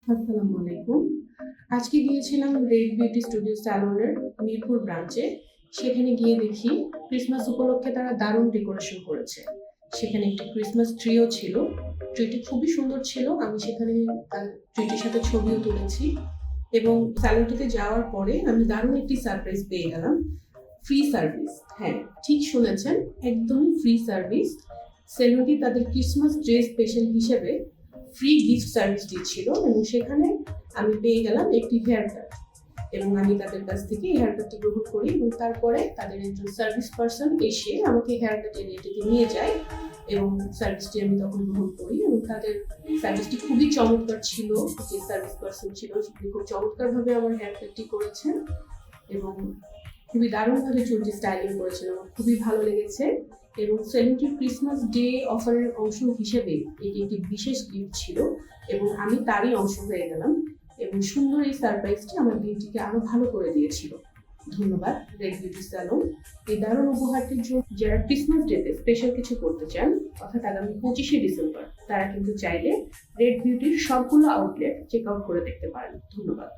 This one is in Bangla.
আসসালামু আলাইকুম। আজকে গিয়েছিলাম রেড বিউটি স্টুডিও স্যালনের মিরপুর ব্রাঞ্চে। সেখানে গিয়ে দেখি ক্রিসমাস উপলক্ষে তারা দারুণ ডেকোরেশন করেছে। সেখানে একটি ক্রিসমাস ট্রিও ছিল। ট্রিটি খুবই সুন্দর ছিল। আমি সেখানে ট্রিটির সাথে ছবিও তুলেছি এবং স্যালনটিতে যাওয়ার পরে আমি দারুণ একটি সারপ্রাইজ পেয়ে গেলাম। Free service. হ্যাঁ, ঠিক শুনেছেন, একদমই ফ্রি সার্ভিস। সেলুনটি তাদের ক্রিসমাস ডে স্পেশাল হিসেবে ফ্রি গিফট সার্ভিস দিচ্ছিল এবং সেখানে আমি পেয়ে গেলাম একটি হেয়ার কাট এবং আমি তাদের কাছ থেকে এই হেয়ার কাটটি গ্রহণ করি এবং তারপরে তাদের একজন সার্ভিস পার্সন এসে আমাকে হেয়ার কাট এরিয়াটিতে নিয়ে যায় এবং সার্ভিসটি আমি তখন গ্রহণ করি এবং তাদের সার্ভিসটি খুবই চমৎকার ছিল। যে সার্ভিস পার্সন ছিল তিনি খুব চমৎকারভাবে আমার হেয়ার কাটটি করেছেন এবং খুবই দারুণভাবে চুলটি স্টাইলিং করেছেন। আমার খুবই ভালো লেগেছে এবং সেলিব্রিটি ক্রিসমাস ডে অফারের অংশ হিসেবে এটি একটি বিশেষ গিফট ছিল এবং আমি তারই অংশ হয়ে গেলাম এবং সুন্দর এই সারপ্রাইজটি আমার দিনটিকে আরো ভালো করে দিয়েছিল। ধন্যবাদ রেড বিউটি স্যালন এই দারুণ উপহারটির জন্য। যারা ক্রিসমাস ডেতে স্পেশাল কিছু করতে চান, অর্থাৎ আগামী 25শে ডিসেম্বর, তারা কিন্তু চাইলে রেড বিউটির সবগুলো আউটলেট চেক আউট করে দেখতে পারেন। ধন্যবাদ।